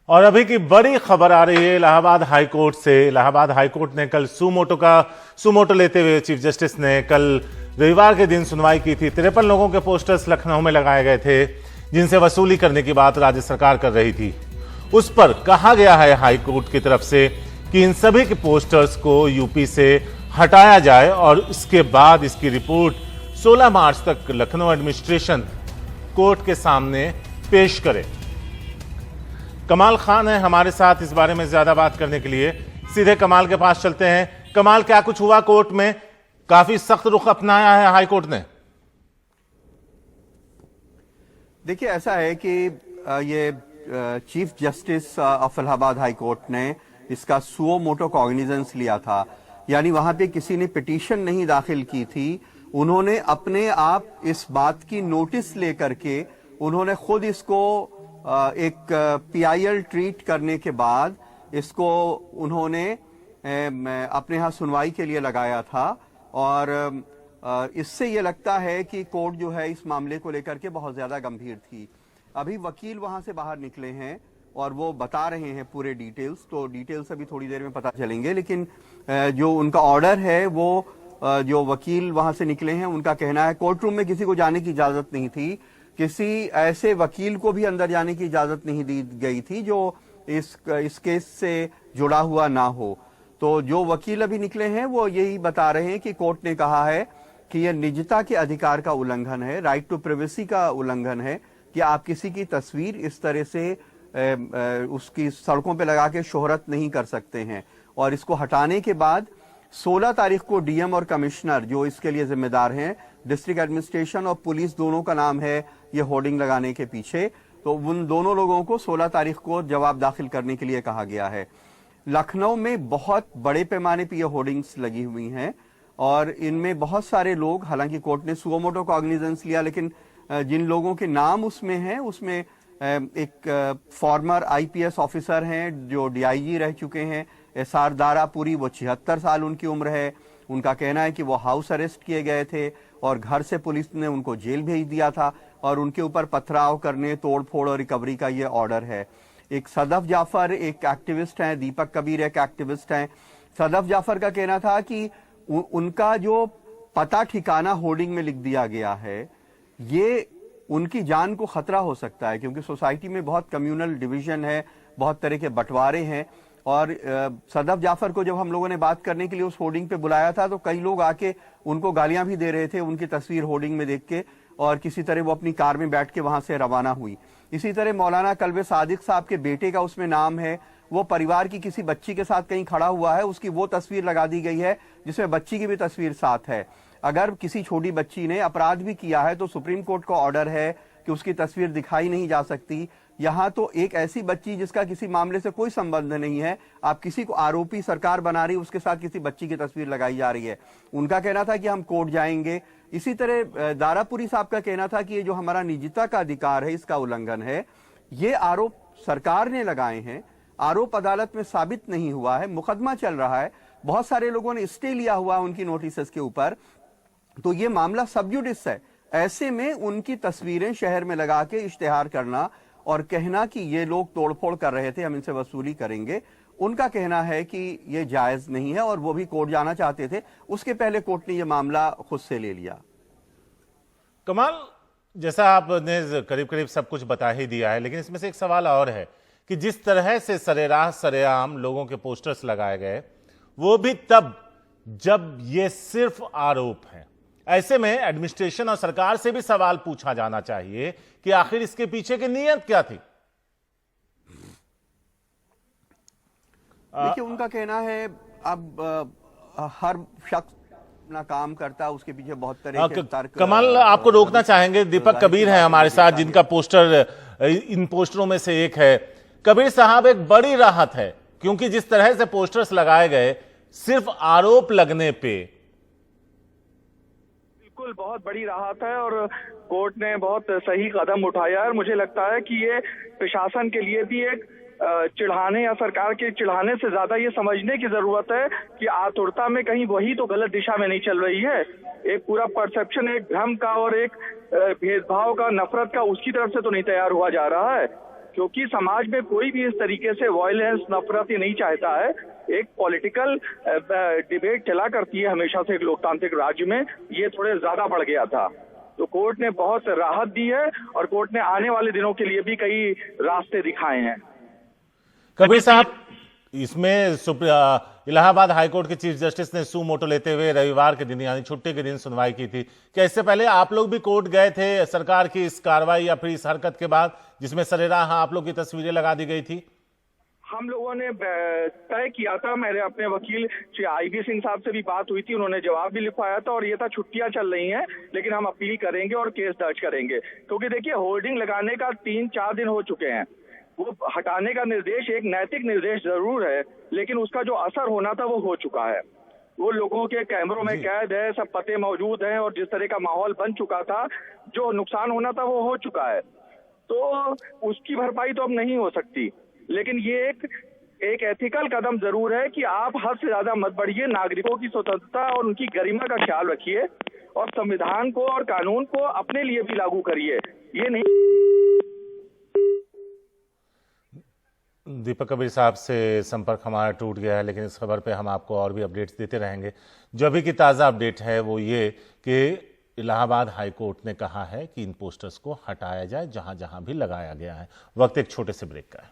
और अभी की बड़ी खबर आ रही है इलाहाबाद हाईकोर्ट से। इलाहाबाद हाईकोर्ट ने कल सुमोटो लेते हुए चीफ जस्टिस ने कल रविवार के दिन सुनवाई की थी। 53 लोगों के पोस्टर्स लखनऊ में लगाए गए थे जिनसे वसूली करने की बात राज्य सरकार कर रही थी। उस पर कहा गया है हाईकोर्ट की तरफ से कि इन सभी के पोस्टर्स को यूपी से हटाया जाए और इसके बाद इसकी रिपोर्ट 16 मार्च तक लखनऊ एडमिनिस्ट्रेशन कोर्ट के सामने पेश करे। कमाल खान है हमारे साथ इस बारे में ज्यादा बात करने के लिए। सीधे कमाल के पास चलते हैं। कमाल, क्या कुछ हुआ कोर्ट में? काफी सख्त रुख अपनाया है हाईकोर्ट ने। देखिए, ऐसा है कि ये chief justice of Allahabad high court ने इसका सुओ मोटो कॉग्निजेंस लिया था, यानी वहां पे किसी ने पिटीशन नहीं दाखिल की थी। उन्होंने अपने आप इस बात की नोटिस लेकर के उन्होंने खुद इसको एक पीआईएल ट्रीट करने के बाद इसको उन्होंने अपने यहाँ सुनवाई के लिए लगाया था। और इससे ये लगता है कि कोर्ट जो है इस मामले को लेकर के बहुत ज्यादा गंभीर थी। अभी वकील वहां से बाहर निकले हैं और वो बता रहे हैं पूरे डिटेल्स, तो डिटेल्स अभी थोड़ी देर में पता चलेंगे। लेकिन जो उनका ऑर्डर है वो जो वकील वहां से निकले हैं उनका कहना है कोर्ट रूम में किसी को जाने की इजाजत नहीं थी, किसी ऐसे वकील को भी अंदर जाने की इजाजत नहीं दी गई थी जो इस केस से जुड़ा हुआ ना हो। तो जो वकील अभी निकले हैं वो यही बता रहे हैं कि कोर्ट ने कहा है कि यह निजता के अधिकार का उल्लंघन है, राइट टू प्राइवेसी का उल्लंघन है कि आप किसी की तस्वीर इस तरह से उसकी सड़कों पे लगा के शोहरत नहीं कर सकते हैं। और इसको हटाने के बाद 16 तारीख को डीएम और कमिश्नर जो इसके लिए जिम्मेदार हैं, डिस्ट्रिक्ट एडमिनिस्ट्रेशन और पुलिस दोनों का नाम है ये होर्डिंग लगाने के पीछे, तो उन दोनों लोगों को 16 तारीख को जवाब दाखिल करने के लिए कहा गया है। लखनऊ में बहुत बड़े पैमाने पर ये होर्डिंग्स लगी हुई हैं और इनमें बहुत सारे लोग, हालांकि कोर्ट ने सुओ मोटो कॉग्निजेंस लिया, लेकिन जिन लोगों के नाम उसमें हैं उसमें एक फॉर्मर आईपीएस ऑफिसर हैं जो डीआईजी रह चुके हैं, एसआर दारापुरी, वो 76 साल उनकी उम्र है। उनका कहना है कि वो हाउस अरेस्ट किए गए थे और घर से पुलिस ने उनको जेल भेज दिया था और उनके ऊपर पथराव करने, तोड़फोड़ और रिकवरी का ये ऑर्डर है। एक सदफ जाफर एक एक्टिविस्ट हैं, दीपक कबीर एक एक्टिविस्ट हैं। सदफ जाफर का कहना था कि उनका जो पता ठिकाना होर्डिंग में लिख दिया गया है ये उनकी जान को खतरा हो सकता है, क्योंकि सोसाइटी में बहुत कम्युनल डिवीजन है, बहुत तरह के बंटवारे हैं। और सदफ जाफर को जब हम लोगों ने बात करने के लिए उस होर्डिंग पे बुलाया था तो कई लोग आके उनको गालियां भी दे रहे थे उनकी तस्वीर होर्डिंग में देख के, और किसी तरह वो अपनी कार में बैठ के वहां से रवाना हुई। इसी तरह मौलाना कल्बे सादिक साहब के बेटे का उसमें नाम है, वो परिवार की किसी बच्ची के साथ कहीं खड़ा हुआ है, उसकी वो तस्वीर लगा दी गई है जिसमें बच्ची की भी तस्वीर साथ है। अगर किसी छोटी बच्ची ने अपराध भी किया है तो सुप्रीम कोर्ट का ऑर्डर है कि उसकी तस्वीर दिखाई नहीं जा सकती। यहां तो एक ऐसी बच्ची जिसका किसी मामले से कोई संबंध नहीं है, आप किसी को आरोपी सरकार बना रही, उसके साथ किसी बच्ची की तस्वीर लगाई जा रही है। उनका कहना था कि हम कोर्ट जाएंगे। इसी तरह दारापुरी साहब का कहना था कि ये जो हमारा निजता का अधिकार है इसका उल्लंघन है। ये आरोप सरकार ने लगाए हैं, आरोप अदालत में साबित नहीं हुआ है, मुकदमा चल रहा है, बहुत सारे लोगों ने स्टे लिया हुआ उनकी नोटिस के ऊपर, तो ये मामला सब जुडिस है। ऐसे में उनकी तस्वीरें शहर में लगा के इश्तेहार करना और कहना कि ये लोग तोड़फोड़ कर रहे थे, हम इनसे वसूली करेंगे, उनका कहना है कि ये जायज नहीं है और वो भी कोर्ट जाना चाहते थे। उसके पहले कोर्ट ने ये मामला खुद से ले लिया। कमाल, जैसा आपने करीब करीब सब कुछ बता ही दिया है, लेकिन इसमें से एक सवाल और है कि जिस तरह से सरेराह सरेआम लोगों के पोस्टर्स लगाए गए, वो भी तब जब ये सिर्फ आरोप हैं। ऐसे में एडमिनिस्ट्रेशन और सरकार से भी सवाल पूछा जाना चाहिए कि आखिर इसके पीछे की नीयत क्या थी। देखिए, उनका कहना है अब हर शख्स अपना काम करता है, उसके पीछे बहुत तरह के तर्क। कमाल, आपको रोकना चाहेंगे। दीपक कबीर है हमारे साथ जिनका पोस्टर इन पोस्टरों में से एक है। कबीर साहब, एक बड़ी राहत है क्योंकि जिस तरह से पोस्टर्स लगाए गए सिर्फ आरोप लगने पे, बिल्कुल बहुत बड़ी राहत है और कोर्ट ने बहुत सही कदम उठाया है। मुझे लगता है कि ये प्रशासन के लिए भी एक चिढ़ाने या सरकार के चिढ़ाने से ज्यादा ये समझने की जरूरत है कि आतुरता में कहीं वही तो गलत दिशा में नहीं चल रही है। एक पूरा परसेप्शन एक भ्रम का और एक भेदभाव का, नफरत का, उसकी तरफ से तो नहीं तैयार हुआ जा रहा है। क्योंकि समाज में कोई भी इस तरीके से वायलेंस, नफरत ही नहीं चाहता है। एक पॉलिटिकल डिबेट चला करती है हमेशा से एक लोकतांत्रिक राज्य में, ये थोड़े ज्यादा बढ़ गया था। तो कोर्ट ने बहुत राहत दी है और कोर्ट ने आने वाले दिनों के लिए भी कई रास्ते दिखाए हैं। कबीर साहब, इसमें इलाहाबाद हाईकोर्ट के चीफ जस्टिस ने सू मोटो लेते हुए रविवार के दिन यानी छुट्टी के दिन सुनवाई की थी। क्या इससे पहले आप लोग भी कोर्ट गए थे सरकार की इस कार्रवाई या फिर इस हरकत के बाद, जिसमें सरेराह आप लोग की तस्वीरें लगा दी गई थी? हम लोगों ने तय किया था, मेरे अपने वकील श्री IB सिंह साहब से भी बात हुई थी, उन्होंने जवाब भी लिखवाया था और ये था छुट्टियां चल रही हैं लेकिन हम अपील करेंगे और केस दर्ज करेंगे। क्योंकि देखिए, होर्डिंग लगाने का 3-4 दिन हो चुके हैं, वो हटाने का निर्देश एक नैतिक निर्देश जरूर है, लेकिन उसका जो असर होना था वो हो चुका है। वो लोगों के कैमरों में कैद है, सब पते मौजूद हैं और जिस तरह का माहौल बन चुका था, जो नुकसान होना था वो हो चुका है। तो उसकी भरपाई तो अब नहीं हो सकती, लेकिन ये एक एथिकल कदम जरूर है कि आप हद से ज्यादा मत बढ़िए, नागरिकों की स्वतंत्रता और उनकी गरिमा का ख्याल रखिए और संविधान को और कानून को अपने लिए भी लागू करिए। ये नहीं। दीपक कबीर साहब से संपर्क हमारा टूट गया है, लेकिन इस खबर पे हम आपको और भी अपडेट्स देते रहेंगे। जो अभी की ताज़ा अपडेट है वो ये कि इलाहाबाद हाईकोर्ट ने कहा है कि इन पोस्टर्स को हटाया जाए जहां जहां भी लगाया गया है। वक्त एक छोटे से ब्रेक का है।